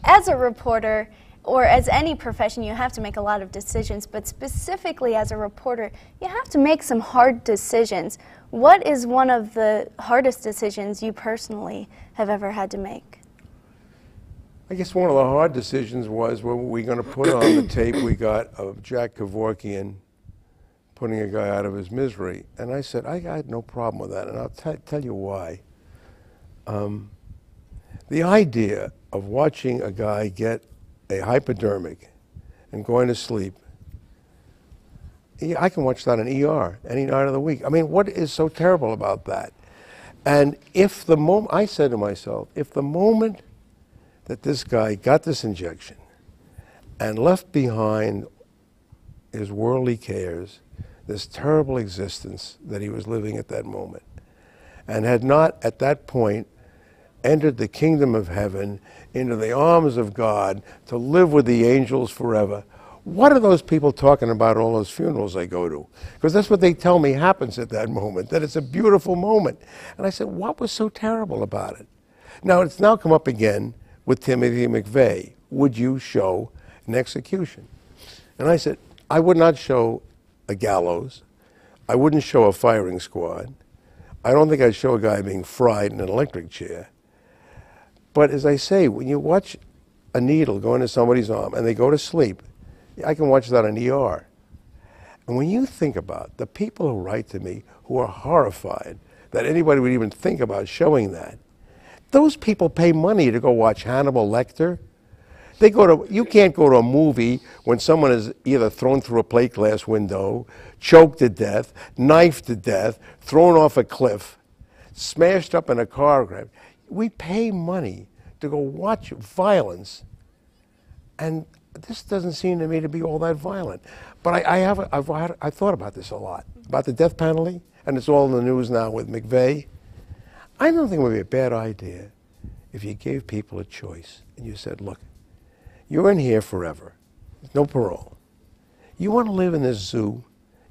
as a reporter, or as any profession, you have to make a lot of decisions, but specifically as a reporter, you have to make some hard decisions. What is one of the hardest decisions you personally have ever had to make? I guess one of the hard decisions was, were we going to put on the tape we got of Jack Kevorkian putting a guy out of his misery? And I said, I had no problem with that, and I'll tell you why. The idea of watching a guy get a hypodermic and going to sleep, I can watch that in ER any night of the week. I mean, what is so terrible about that? And if the moment, I said to myself, if the moment that this guy got this injection and left behind his worldly cares, this terrible existence that he was living at that moment, and had not at that point entered the kingdom of heaven into the arms of God to live with the angels forever, what are those people talking about at all those funerals I go to? Because that's what they tell me happens at that moment, that it's a beautiful moment. And I said, what was so terrible about it? Now, it's now come up again with Timothy McVeigh. Would you show an execution? And I said, I would not show a gallows. I wouldn't show a firing squad. I don't think I'd show a guy being fried in an electric chair. But as I say, when you watch a needle go into somebody's arm and they go to sleep, I can watch that on ER. And when you think about the people who write to me who are horrified that anybody would even think about showing that, those people pay money to go watch Hannibal Lecter. They go to, you can't go to a movie when someone is either thrown through a plate glass window, choked to death, knifed to death, thrown off a cliff, smashed up in a car crash. We pay money to go watch violence, and this doesn't seem to me to be all that violent. But I've thought about this a lot, about the death penalty, and it's all in the news now with McVeigh. I don't think it would be a bad idea if you gave people a choice and you said, look, you're in here forever, no parole. You want to live in this zoo?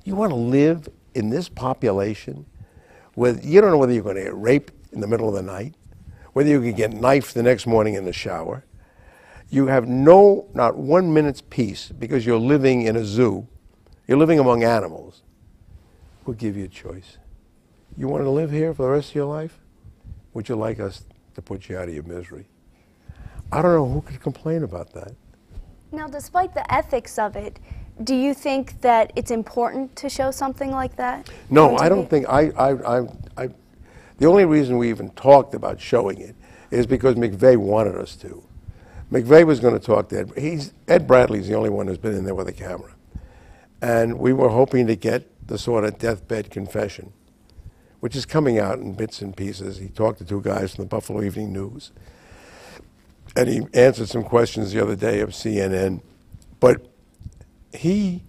You want to live in this population where you don't know whether you're going to get raped in the middle of the night, whether you can get knifed the next morning in the shower. You have not 1 minute's peace because you're living in a zoo. You're living among animals. We'll give you a choice. You want to live here for the rest of your life? Would you like us to put you out of your misery? I don't know who could complain about that. Now, despite the ethics of it, do you think that it's important to show something like that? No, I don't think, the only reason we even talked about showing it is because McVeigh wanted us to. McVeigh was going to talk to Ed Bradley's the only one who's been in there with a camera. And we were hoping to get the sort of deathbed confession, which is coming out in bits and pieces. He talked to two guys from the Buffalo Evening News, and he answered some questions the other day of CNN. But he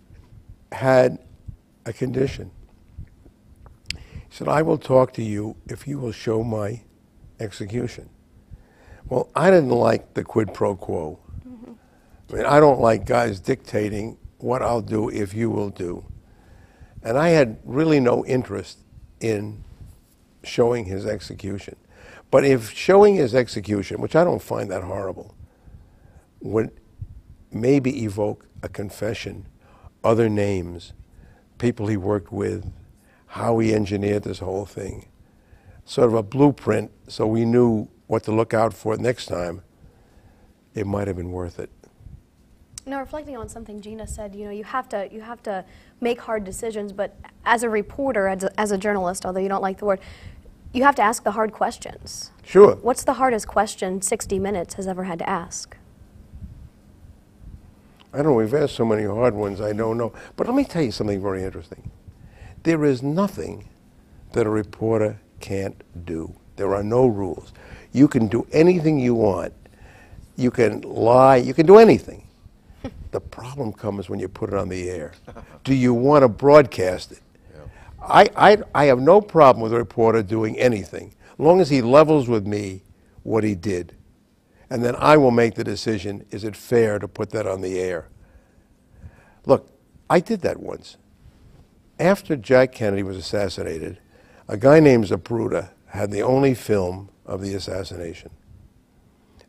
had a condition. He said, I will talk to you if you will show my execution. Well, I didn't like the quid pro quo. I mean, I don't like guys dictating what I'll do if you will do. And I had really no interest in showing his execution. But if showing his execution, which I don't find that horrible, would maybe evoke a confession, other names, people he worked with, how he engineered this whole thing, sort of a blueprint so we knew what to look out for next time, it might have been worth it. Now, reflecting on something Gina said, you know, you have to make hard decisions, but as a reporter, as a journalist, although you don't like the word, you have to ask the hard questions. Sure. What's the hardest question 60 Minutes has ever had to ask? I don't know, we've asked so many hard ones, I don't know. But let me tell you something very interesting. There is nothing that a reporter can't do. There are no rules. You can do anything you want. You can lie, you can do anything. The problem comes when you put it on the air. Do you want to broadcast it? Yeah. I have no problem with a reporter doing anything, as long as he levels with me what he did. And then I will make the decision, is it fair to put that on the air? Look, I did that once. After Jack Kennedy was assassinated, a guy named Zapruder had the only film of the assassination.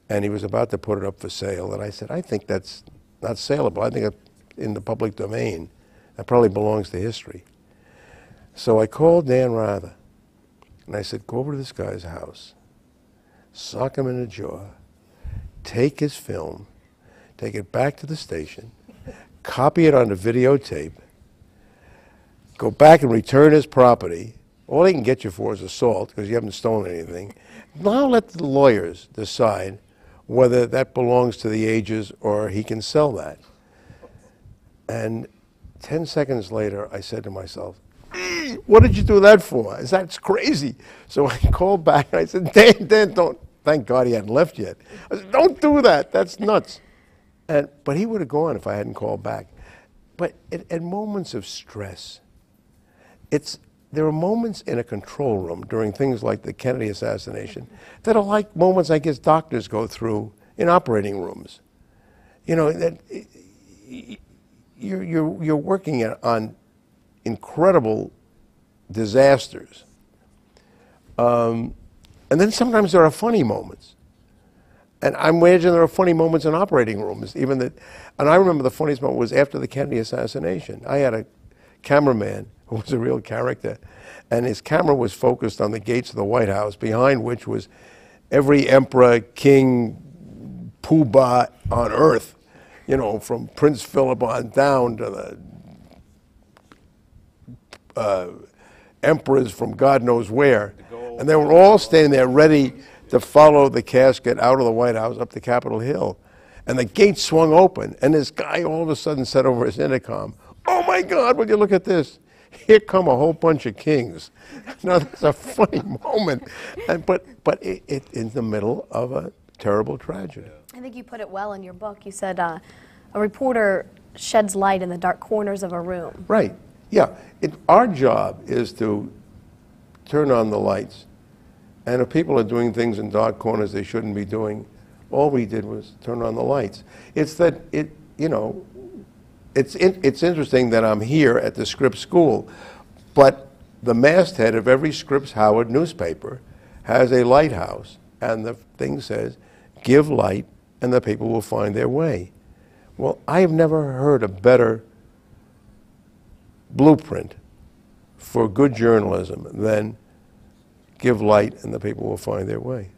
and he was about to put it up for sale. And I said, I think that's not saleable. I think it's in the public domain. That probably belongs to history. So I called Dan Rather, and I said, go over to this guy's house, sock him in the jaw, take his film, take it back to the station, copy it on the videotape, go back and return his property. All they can get you for is assault because you haven't stolen anything. Now let the lawyers decide whether that belongs to the ages or he can sell that. And 10 seconds later, I said to myself, what did you do that for? I said, that's crazy. So I called back and I said, Dan, don't. Thank God he hadn't left yet. I said, don't do that. That's nuts. But he would have gone if I hadn't called back. But at moments of stress, there are moments in a control room during things like the Kennedy assassination that are like moments I guess doctors go through in operating rooms. You know, that you're working on incredible disasters. And then sometimes there are funny moments. And I imagine there are funny moments in operating rooms. And I remember the funniest moment was after the Kennedy assassination. I had a cameraman who was a real character, and his camera was focused on the gates of the White House, behind which was every emperor, king, poobah on earth, you know, from Prince Philip on down to the emperors from God knows where. And they were all standing there ready to follow the casket out of the White House up to Capitol Hill. And the gate swung open, and this guy all of a sudden said over his intercom, "Oh my God, will you look at this? Here come a whole bunch of kings." Now that's a funny moment, but it's in the middle of a terrible tragedy. I think you put it well in your book. You said a reporter sheds light in the dark corners of a room. Right, yeah. Our job is to turn on the lights, and if people are doing things in dark corners they shouldn't be doing, all we did was turn on the lights. It's that you know, it's interesting that I'm here at the Scripps School, but the masthead of every Scripps Howard newspaper has a lighthouse, and the thing says, "Give light, and the people will find their way." Well, I've never heard a better blueprint for good journalism than give light, and the people will find their way.